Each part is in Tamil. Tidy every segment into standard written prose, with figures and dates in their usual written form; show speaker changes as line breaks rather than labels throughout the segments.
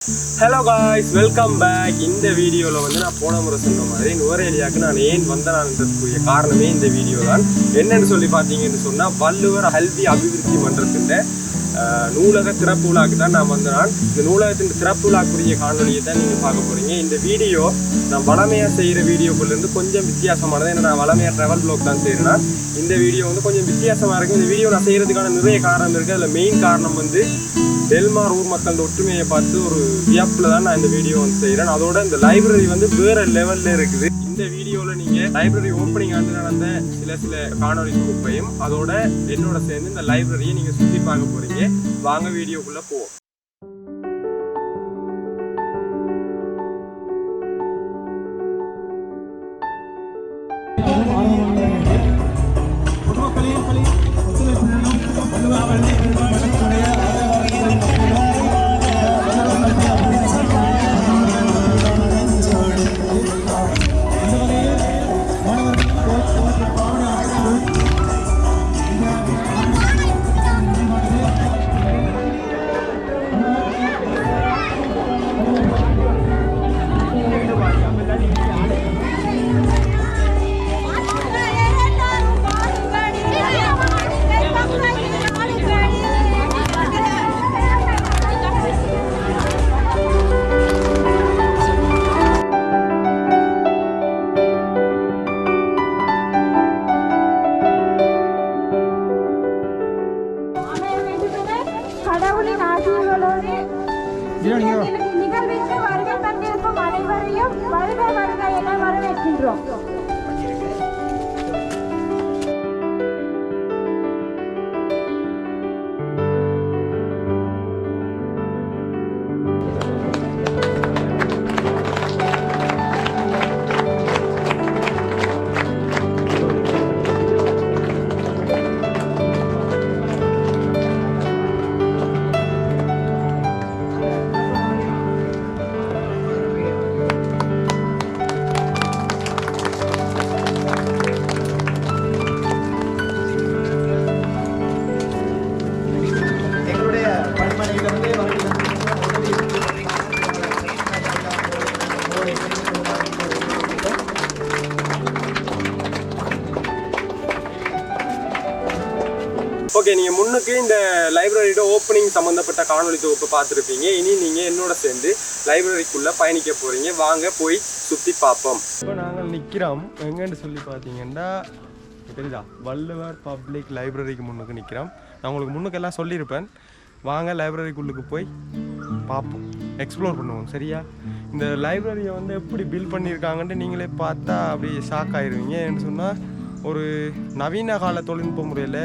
Hello guys, welcome back. இந்த வீடியோல வந்து நான் போன முறை சொன்ன மாதிரி நுவரேலியாக்கு நான் ஏன் வந்தேன்றதுக்குரிய காரணமே இந்த வீடியோ தான். என்னன்னு சொல்லி பார்த்தீங்கன்னு சொன்னா வள்ளுவர் கல்வி அபிவிருத்தி மன்றத்தின் நூலக திறப்பு விழாக்கு தான் நான் வந்தேன். இந்த நூலகத்தின் திறப்பு விழாக்குரிய காணொலியை தான் நீங்கள் பார்க்க போறீங்க. இந்த வீடியோ நான் வளமையாக செய்கிற வீடியோக்குள்ளேருந்து கொஞ்சம் வித்தியாசமானது. ஏன்னா நான் வளமையாக ட்ராவல் ப்ளாக் தான் செய்கிறேன்னா இந்த வீடியோ வந்து கொஞ்சம் வித்தியாசமாக இருக்கும். இந்த வீடியோ நான் செய்கிறதுக்கான நிறைய காரணம் இருக்குது. அதில் மெயின் காரணம் வந்து delmar ஊர் மக்களோட ஒற்றுமையை பார்த்து ஒரு வியப்பில் தான் நான் இந்த வீடியோ வந்து செய்கிறேன். அதோட இந்த லைப்ரரி வந்து வேறு லெவலில் இருக்குது. இந்த வீடியோவில் நீங்கள் லைப்ரரி ஓப்பனிங் ஆண்டு நடந்த சில காணொலி தொகுப்பையும் அதோட என்னோட சேர்ந்து இந்த லைப்ரரியை நீங்கள் சுற்றி பார்க்க போகிறீங்க. வாங்க வீடியோக்குள்ளே போவோம். ஓகே, நீங்கள் முன்னுக்கு இந்த லைப்ரரியோட ஓப்பனிங் சம்மந்தப்பட்ட காணொலி தொகுப்பு பார்த்துருப்பீங்க. இனி நீங்கள் என்னோட சேர்ந்து லைப்ரரிக்குள்ளே பயணிக்க போகிறீங்க. வாங்க போய் சுற்றி பார்ப்போம். இப்போ நாங்கள் நிற்கிறோம் எங்கன்னு சொல்லி பார்த்தீங்கன்னா தெரியுதா, வள்ளுவர் பப்ளிக் லைப்ரரிக்கு முன்னுக்கு நிற்கிறோம். நான் உங்களுக்கு முன்னுக்கெல்லாம் சொல்லியிருப்பேன். வாங்க லைப்ரரிக்குள்ளுக்கு போய் பார்ப்போம், எக்ஸ்ப்ளோர் பண்ணுவோம். சரியா, இந்த லைப்ரரியை வந்து எப்படி பில்ட் பண்ணியிருக்காங்கன்ட்டு நீங்களே பார்த்தா அப்படியே ஷாக் ஆகிடுவீங்க. ஏன்னு சொன்னால் ஒரு நவீன கால தொழில்நுட்ப முறையில்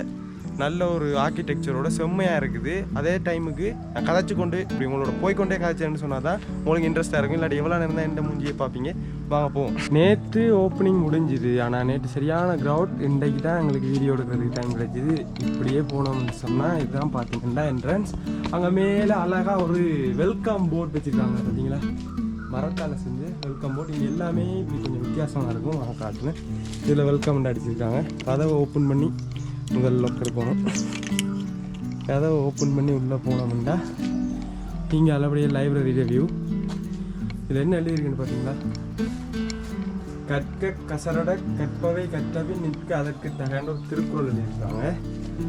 நல்ல ஒரு ஆர்கிடெக்சரோட செம்மையாக இருக்குது. அதே டைமுக்கு நான் கதைச்சு கொண்டு இப்படி உங்களோட போய்கொண்டே கதைச்சேன்னு சொன்னால் தான் உங்களுக்கு இன்ட்ரெஸ்ட்டாக இருக்கும். இல்லாட்டி எவ்வளோ நேரம் தான் எந்த மூஞ்சியை பார்ப்பீங்க. வாங்க போவோம். நேற்று ஓப்பனிங் முடிஞ்சுது, ஆனால் நேற்று சரியான க்ரௌட். இன்றைக்கு தான் எங்களுக்கு வீடியோ எடுக்கிறதுக்கு டைம் கிடைச்சிது. இப்படியே போனோம்னு சொன்னால் இதுதான் பார்த்தீங்கன்னா என்ட்ரன்ஸ். அங்கே மேலே அழகாக ஒரு வெல்கம் போர்ட் வச்சுருக்காங்க பார்த்தீங்களா, மரத்தால் செஞ்சு வெல்கம் போர்ட். இங்கே எல்லாமே இப்படி கொஞ்சம் வித்தியாசமாக இருக்கும். வர காட்டுன்னு இதில் வெல்கம் அடிச்சிருக்காங்க. கதவை ஓப்பன் பண்ணி முதல் லொக்கர் போகணும். கதவை ஓப்பன் பண்ணி உள்ளே போனோம்னா இங்கே நல்லபடியே லைப்ரரி ரிவ்யூ. இதில் என்ன எழுதியிருக்குன்னு பார்த்தீங்களா, கற்க கசரட கற்பவை கற்றவை நிற்க அதற்கு தகன ஒரு திருக்குறள் எழுதியிருக்காங்க.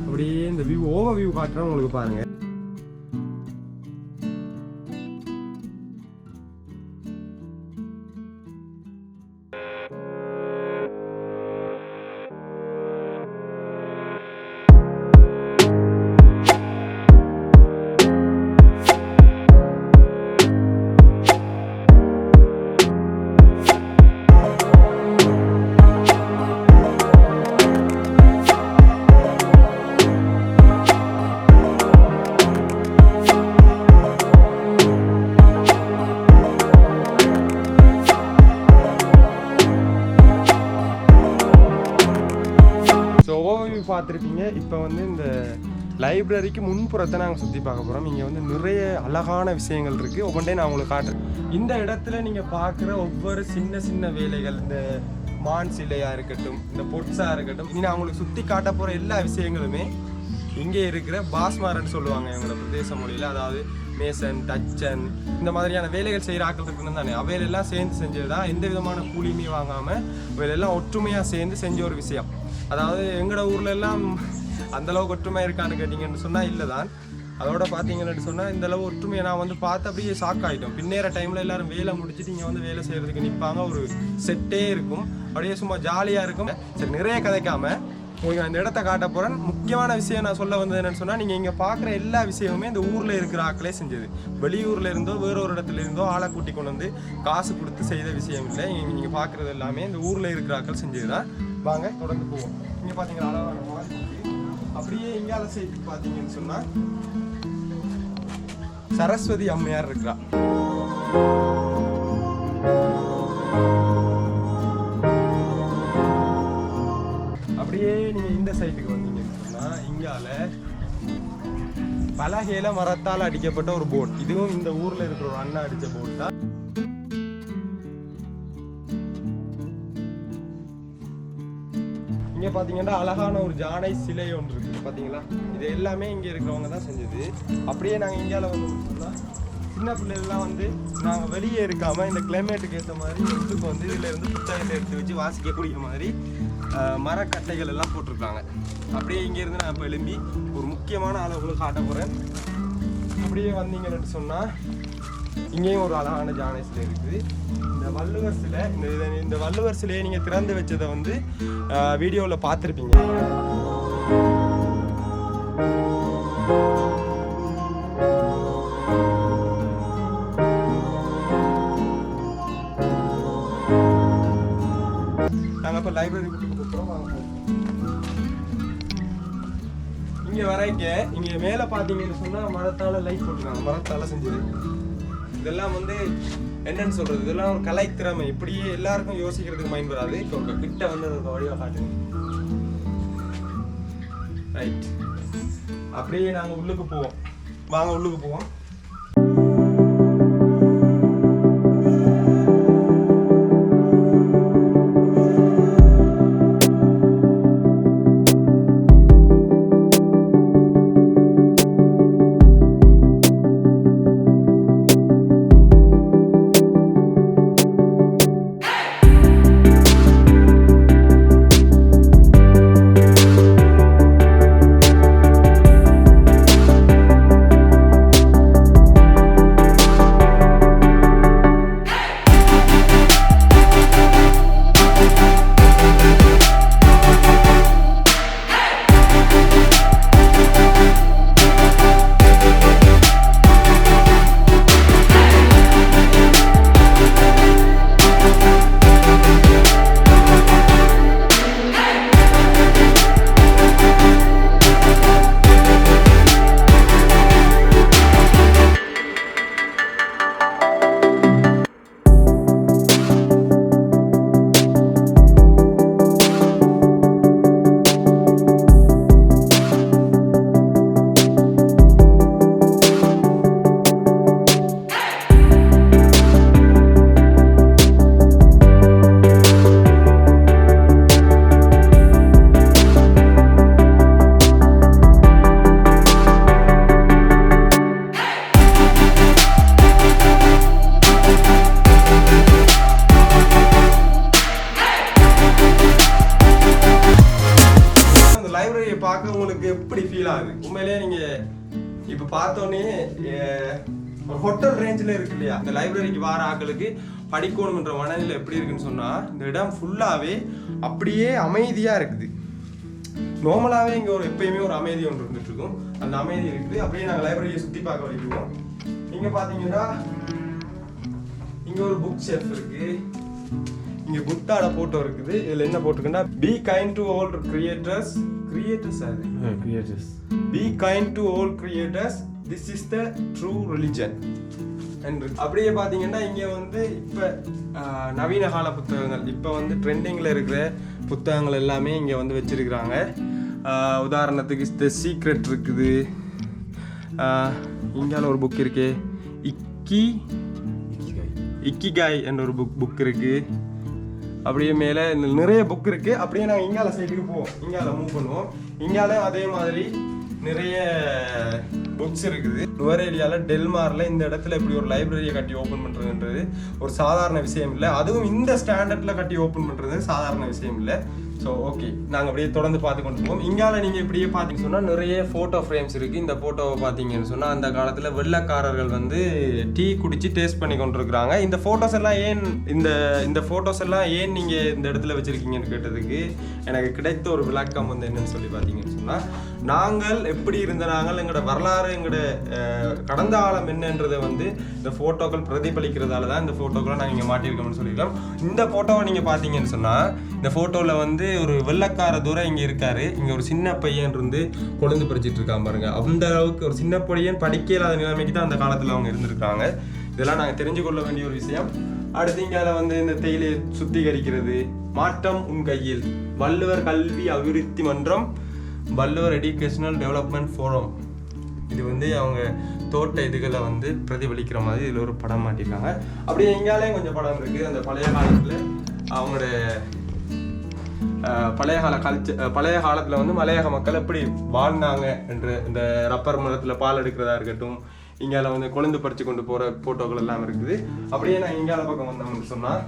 அப்படியே இந்த வியூ ஓவர் வியூ காட்டுறோம் உங்களுக்கு பாருங்கள். பார்த்துருப்பீங்க. இப்போ வந்து இந்த லைப்ரரிக்கு முன்புறத்தை நாங்கள் சுற்றி பார்க்க போகிறோம். இங்கே வந்து நிறைய அழகான விஷயங்கள் இருக்குது. ஒவ்வொன்றே நான் உங்களுக்கு காட்டுறேன். இந்த இடத்துல நீங்கள் பார்க்குற ஒவ்வொரு சின்ன சின்ன வேலைகள், இந்த மான் சிலையாக இருக்கட்டும், இந்த பொட்ஸாக இருக்கட்டும், இனி நான் உங்களுக்கு சுற்றி காட்ட போகிற எல்லா விஷயங்களுமே இங்கே இருக்கிற பாஸ்மாரன்னு சொல்லுவாங்க எங்களோட பிரதேச மொழியில். அதாவது மேசன், டச்சன் இந்த மாதிரியான வேலைகள் செய்கிற ஆட்கள் இருக்குன்னு தானே, அவையெல்லாம் சேர்ந்து செஞ்சது தான். எந்த விதமான கூலியுமே வாங்காமல் அவையெல்லாம் ஒற்றுமையாக சேர்ந்து செஞ்ச ஒரு விஷயம். அதாவது எங்களோட ஊரில் எல்லாம் அந்தளவுக்கு ஒற்றுமையாக இருக்கான்னு கேட்டிங்கன்னு சொன்னால் இல்லை தான். அதோட பார்த்தீங்கன்னு சொன்னால் இந்தளவு ஒற்றுமையை நான் வந்து பார்த்து அப்படியே ஷாக் ஆகிட்டோம். பின்னேற டைமில் எல்லோரும் வேலை முடிச்சுட்டு இங்கே வந்து வேலை செய்கிறதுக்கு நிற்பாங்க. ஒரு செட்டே இருக்கும், அப்படியே சும்மா ஜாலியாக இருக்கும். சரி, நிறைய கதைக்காமல் உங்களுக்கு அந்த இடத்த காட்ட போகிறேன். முக்கியமான விஷயம் நான் சொல்ல வந்தது என்னென்னு சொன்னால், நீங்கள் இங்கே பார்க்குற எல்லா விஷயமுமே இந்த ஊரில் இருக்கிற ஆக்களே செஞ்சது. வெளியூரில் இருந்தோ வேற ஒரு இடத்துல இருந்தோ ஆளை கூட்டி கொண்டு வந்து காசு கொடுத்து செய்த விஷயம் இல்லை. நீங்கள் பார்க்குறது எல்லாமே இந்த ஊரில் இருக்கிற ஆக்கள் செஞ்சது தான். வாங்க தொடர்ந்து போவோம். இங்கே பார்த்தீங்கன்னா அழகான மாதிரி அப்படியே இங்கால சைடு பார்த்தீங்கன்னு சொன்னால் சரஸ்வதி அம்மையார் இருக்கிறா. அப்படியே நீங்க இந்த சைட்டுக்கு வந்தீங்கன்னு சொன்னா இங்கால பலகையில மரத்தால் அடிக்கப்பட்ட ஒரு போட். இதுவும் இந்த ஊர்ல இருக்கிற ஒரு அண்ணா அடிச்ச போட் தான். இங்க பாத்தீங்கன்னா அழகான ஒரு ஜானை சிலை ஒன்று இருக்கு பாத்தீங்களா. இது எல்லாமே இங்க இருக்கிறவங்க தான் செஞ்சது. அப்படியே நாங்க இங்கால வந்து சின்ன பிள்ளைகள்லாம் வந்து நாங்கள் வெளியே இருக்காமல் இந்த கிளைமேட்டுக்கு ஏற்ற மாதிரி வீட்டுக்கு வந்து இதில் இருந்து புத்தகத்தை எடுத்து வச்சு வாசிக்கக்கூடிய மாதிரி மரக்கட்டைகள் எல்லாம் போட்டிருக்காங்க. அப்படியே இங்கேருந்து நான் இப்போ எழும்பி ஒரு முக்கியமான அளவுகளுக்கு காட்ட போகிறேன். அப்படியே வந்தீங்கன்னு சொன்னால் இங்கேயும் ஒரு அழகான ஜானை சிலை இருக்குது. இந்த வள்ளுவர் சிலை, இந்த வள்ளுவர் சிலையை நீங்கள் திறந்து வச்சதை வந்து வீடியோவில் பார்த்துருப்பீங்க. நாங்கள் இப்போ லைப்ரரி கொடுத்துருக்கோம். இங்கே வரைக்க இங்கே மேலே பார்த்தீங்கன்னு சொன்னால் மரத்தால் லைட் போட்டுருக்காங்க, மரத்தால் செஞ்சது. இதெல்லாம் வந்து என்னன்னு சொல்கிறது, இதெல்லாம் ஒரு கலைத்திறமை. இப்படியே எல்லாருக்கும் யோசிக்கிறதுக்கு மைண்ட் வராது. இப்போ ஒரு கிட்ட வந்து அதை வடிவாக காட்டுங்க. ரைட், அப்படியே நாங்கள் உள்ளுக்கு போவோம். வாங்க உள்ளுக்கு போவோம். பார்க்க உங்களுக்கு எப்படி ஃபீல் ஆகுது? உண்மையிலேயே நீங்க இப்ப பார்த்தோன்னே ஒரு ஹோட்டல் ரேஞ்சில் இருக்கு இல்லையா, இந்த லைப்ரரிக்கு வர ஆட்களுக்கு படிக்கணும்ன்ற மனநிலை எப்படி இருக்குன்னு சொன்னா, இந்த இடம் ஃபுல்லாவே அப்படியே அமைதியா இருக்குது. நார்மலாவே இங்க ஒரு எப்பயுமே ஒரு அமைதி ஒன்று இருந்துட்டு இருக்கும். அந்த அமைதி இருக்குது. அப்படியே நாங்கள் லைப்ரரியை சுத்தி பார்க்க வைக்கிறோம். இங்க பாத்தீங்கன்னா இங்க ஒரு புக் ஷெல்ஃப் இருக்கு. இங்க புத்தாட போட்டோ இருக்குது. இதுல என்ன போட்டிருக்குன்னா, be kind to all creators. Be kind to all creators. This is the true religion. அப்படியே பார்த்தீங்கன்னா இங்கே வந்து இப்போ நவீன கால புத்தகங்கள், இப்போ வந்து ட்ரெண்டிங்கில் இருக்கிற புத்தகங்கள் எல்லாமே இங்கே வந்து வச்சிருக்கிறாங்க. உதாரணத்துக்கு த சீக்ரெட் இருக்குது. இங்கால ஒரு புக் இருக்கு, இக்கிகாய் என்ற ஒரு புக் இருக்கு. அப்படியே மேலே நிறைய புக் இருக்கு. அப்படியே நாங்கள் இங்கால சைடுக்கு போவோம், இங்கால மூவ் பண்ணுவோம். இங்கால அதே மாதிரி நிறைய புக்ஸ் இருக்குது. நுவரேலியாவில் டெல்மாரில் இந்த இடத்துல இப்படி ஒரு லைப்ரரியை கட்டி ஓப்பன் பண்ணுறதுன்றது ஒரு சாதாரண விஷயம் இல்லை. அதுவும் இந்த ஸ்டாண்டர்டில் கட்டி ஓப்பன் பண்ணுறது சாதாரண விஷயம் இல்லை. ஸோ ஓகே, நாங்கள் அப்படியே தொடர்ந்து பார்த்து கொண்டு போவோம். இங்கால நீங்கள் இப்படியே பார்த்தீங்கன்னு சொன்னால் நிறைய ஃபோட்டோ ஃப்ரேம்ஸ் இருக்குது. இந்த ஃபோட்டோவை பார்த்தீங்கன்னு சொன்னால் அந்த காலத்தில் வெள்ளைக்காரர்கள் வந்து டீ குடித்து டேஸ்ட் பண்ணி கொண்டிருக்கிறாங்க. இந்த ஃபோட்டோஸ் எல்லாம் ஏன் இந்த ஃபோட்டோஸ் எல்லாம் ஏன் நீங்கள் இந்த இடத்துல வச்சுருக்கீங்கன்னு கேட்டதுக்கு எனக்கு கிடைத்த ஒரு விளக்கம் வந்து என்னன்னு சொல்லி பார்த்தீங்கன்னு சொன்னால், நாங்கள் எப்படி இருந்த நாங்கள் எங்களோட வரலாறு எங்களோட கடந்த காலம் என்னன்றதை வந்து இந்த ஃபோட்டோக்கள் பிரதிபலிக்கிறதால தான் இந்த ஃபோட்டோக்களை நாங்கள் இங்கே மாட்டியிருக்கோம்னு சொல்லியிருக்கோம். இந்த ஃபோட்டோவை நீங்கள் பார்த்தீங்கன்னு சொன்னால் இந்த ஃபோட்டோவில் வந்து ஒரு வெள்ளைக்கார தூரம் இங்கே இருக்காரு. இங்கே ஒரு சின்ன பையன் இருந்து கொழுந்து பறிச்சிட்டு இருக்கான் பாருங்க. அந்த அளவுக்கு ஒரு சின்ன பையன் படிக்க இல்லாத நிலைமைக்கு தான் அந்த காலத்தில் அவங்க இருந்திருக்காங்க. இதெல்லாம் நாங்கள் தெரிஞ்சு கொள்ள வேண்டிய ஒரு விஷயம். அடுத்து இங்கே வந்து இந்த தேயிலையை சுத்திகரிக்கிறது, மாற்றம் உன் கையில், வள்ளுவர் கல்வி அபிவிருத்தி மன்றம், வள்ளுவர் எஜுகேஷனல் டெவலப்மெண்ட் ஃபோரம். இது வந்து அவங்க தோட்ட இதுகளை வந்து பிரதிபலிக்கிற மாதிரி இதில் ஒரு படம் மாட்டிருக்காங்க. அப்படியே எங்காலேயும் கொஞ்சம் படம் இருக்குது. அந்த பழைய காலத்தில் அவங்களோட பழைய காலத்தில் வந்து மலையக மக்கள் எப்படி வாழ்ந்தாங்க என்று இந்த ரப்பர் மரத்தில் பால் எடுக்கிறதா இருக்கட்டும், இங்கால வந்து கொழுந்து பறித்து கொண்டு போகிற ஃபோட்டோக்கள் எல்லாம் இருக்குது. அப்படியே நான் இங்கால பக்கம் வந்தோம்னு சொன்னால்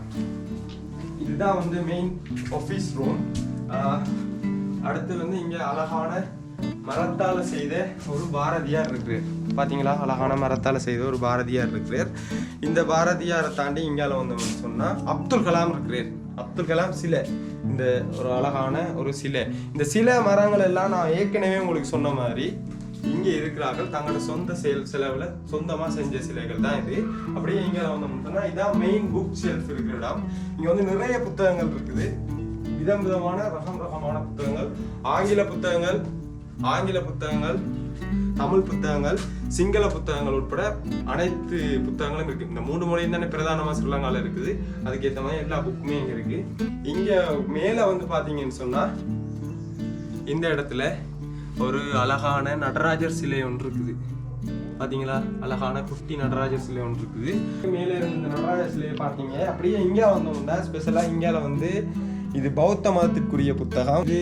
இதுதான் வந்து மெயின் ஆஃபீஸ் ரூம். அடுத்து வந்து இங்கே அழகான மரத்தால் செய்த ஒரு பாரதியார் இருக்கிறார். பார்த்தீங்களா, அழகான மரத்தால் செய்த ஒரு பாரதியார் இருக்கிறார். இந்த பாரதியாரை தாண்டி இங்கால வந்தோம்னு சொன்னால் அப்துல் கலாம் இருக்கிறார். அப்துல் கலாம் சிலை, இந்த ஒரு அழகான ஒரு சிலை. இந்த சிலை மரங்கள் எல்லாம் நான் ஏற்கனவே உங்களுக்கு சொன்ன மாதிரி இங்கே இருக்கிறார்கள் தங்களோட சொந்த செலவில் சொந்தமாக செஞ்ச சிலைகள் தான் இது. அப்படியே இங்கே வந்தோம்னா இதான் மெயின் புக் ஷெல்ஃப் இருக்கிற இடம். இங்கே வந்து நிறைய புத்தகங்கள் இருக்குது. விதம் விதமான ரகமான புத்தகங்கள், ஆங்கில புத்தகங்கள், தமிழ் புத்தகங்கள், சிங்கள புத்தகங்கள் உட்பட அனைத்து புத்தகங்களும் இருக்கு. இந்த 3 மொழியும் தானே பிரதானமாக ஸ்ரீலங்காவில் இருக்குது. அதுக்கேற்ற மாதிரி எல்லா புக்குமே இங்கே இருக்கு. இங்கே மேலே வந்து பார்த்தீங்கன்னு சொன்னால் இந்த இடத்துல ஒரு அழகான நடராஜர் சிலை ஒன்று இருக்குது. பார்த்தீங்களா, அழகான குட்டி நடராஜர் சிலை ஒன்று இருக்குது. மேலே இருந்த இந்த நடராஜர் சிலையை பார்த்தீங்க. அப்படியே இங்கே வந்தோம்னா ஸ்பெஷலாக இங்கே வந்து இது பௌத்த மதத்திற்குரிய புத்தகம், இது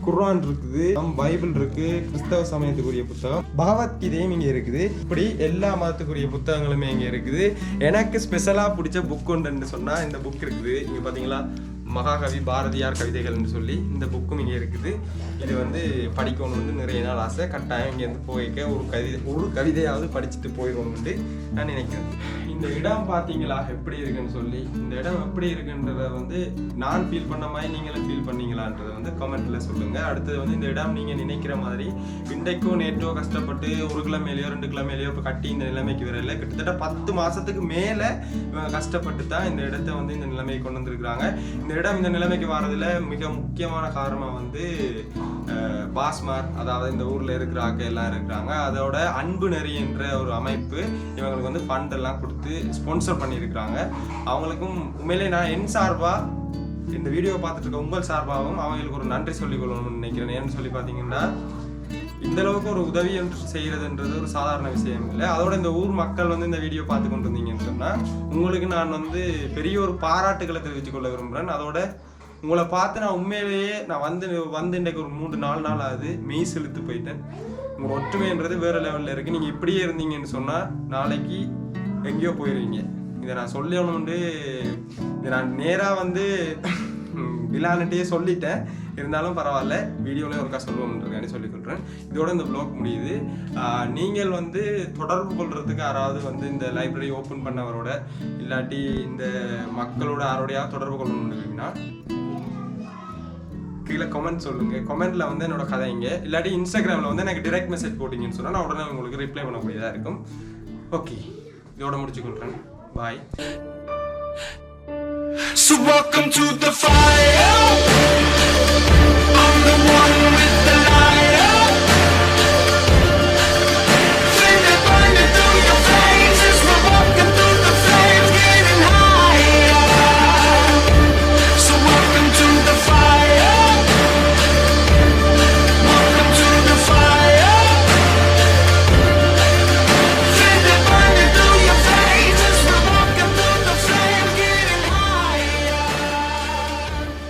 குர்ஆன் இருக்குது, பைபிள் இருக்கு, கிறிஸ்தவ சமயத்துக்குரிய புத்தகம், பகவத்கீதையும் இங்கே இருக்குது. இப்படி எல்லா மதத்துக்குரிய புத்தகங்களுமே இங்கே இருக்குது. எனக்கு ஸ்பெஷலாக பிடிச்ச புக் ஒன்றுன்னு சொன்னால் இந்த புக் இருக்குது. இங்கே பார்த்தீங்களா, மகாகவி பாரதியார் கவிதைகள் என்று சொல்லி இந்த புக்கும் இங்கே இருக்குது. இது வந்து படிக்கணும்னு நிறைய நாள் ஆசை. கட்டாயம் இங்கேருந்து போய்க்க ஒரு கவிதையாவது படிச்சுட்டு போயிடுவோம்னு நான் நினைக்கிறேன். இந்த இடம் பார்த்தீங்களா எப்படி இருக்குன்னு சொல்லி, இந்த இடம் எப்படி இருக்குன்றத வந்து நான் ஃபீல் பண்ண மாதிரி நீங்களும் ஃபீல் பண்ணீங்களான்றதை வந்து கமெண்ட்ல சொல்லுங்க. அடுத்தது வந்து இந்த இடம் நீங்க நினைக்கிற மாதிரி இன்றைக்கோ நேற்றோ கஷ்டப்பட்டு 1 கிலோமீட்டரோ 2 கிலோமீட்டரோ இப்போ கட்டி இந்த நிலைமைக்கு வரல. கிட்டத்தட்ட 10 மாசத்துக்கு மேல இவங்க கஷ்டப்பட்டு தான் இந்த இடத்த வந்து இந்த நிலைமைக்கு கொண்டு வந்திருக்கிறாங்க. இந்த இடம் இந்த நிலைமைக்கு வர்றதுல மிக முக்கியமான காரணம் வந்து பாஸ்மார், அதாவது இந்த ஊர்ல இருக்கிற ஆக்கள் எல்லாம் இருக்கிறாங்க. அதோட அன்பு நெறி என்ற ஒரு அமைப்பு இவங்களுக்கு வந்து ஃபண்ட் எல்லாம் கொடுத்து ஸ்பான்சர் பண்ணியிருக்கிறாங்க. அவங்களுக்கும் உண்மையிலே நான் என் சார்பா இந்த வீடியோவை பார்த்துட்டு இருக்க உங்கள் சார்பாகவும் அவங்களுக்கு ஒரு நன்றி சொல்லிக் கொள்ளணும்னு நினைக்கிறேன். ஏன்னு சொல்லி பார்த்தீங்கன்னா இந்த அளவுக்கு ஒரு உதவி செய்யறதுன்றது ஒரு சாதாரண விஷயம் இல்லை. அதோட இந்த ஊர் மக்கள் வந்து இந்த வீடியோ பார்த்து கொண்டு இருந்தீங்கன்னு சொன்னால் உங்களுக்கு நான் வந்து பெரிய ஒரு பாராட்டுகளை தெரிவித்துக் கொள்ள விரும்புகிறேன். அதோட உங்களை பார்த்து நான் உண்மையிலேயே நான் வந்து இன்றைக்கு ஒரு 3-4 நாள் ஆகுது, மெய் செலுத்து போயிட்டேன். உங்கள் ஒற்றுமைன்றது வேறு லெவலில் இருக்குது. நீங்கள் இப்படியே இருந்தீங்கன்னு சொன்னால் நாளைக்கு எங்கேயோ போயிடுவீங்க. இதை நான் சொல்லணும்னு இதை நான் நேராக வந்து விழான்ட்டே சொல்லிட்டேன். இருந்தாலும் பரவாயில்ல, வீடியோவில் ஒருக்கா சொல்லுவோம்ன்றேன்னு சொல்லிக்கொள்கிறேன். இதோட இந்த வ்ளாக் முடியுது. நீங்கள் வந்து தொடர்பு கொள்றதுக்கு யாராவது வந்து இந்த லைப்ரரி ஓப்பன் பண்ணவரோட இல்லாட்டி இந்த மக்களோட யாரோடையாவது தொடர்பு கொள்ளணும்னா கீழே கமெண்ட் சொல்லுங்கள். கமெண்ட்டில் வந்து என்னோட கதைங்க, இல்லாட்டி இன்ஸ்டாகிராமில் வந்து எனக்கு டிரெக்ட் மெசேஜ் போட்டிங்கன்னு சொன்னால் நான் உடனே உங்களுக்கு ரிப்ளை பண்ணக்கூடியதாக இருக்கும். ஓகே, இதோட முடிச்சுக்கொள்கிறேன். பாய். So welcome to the fire. I'm the one with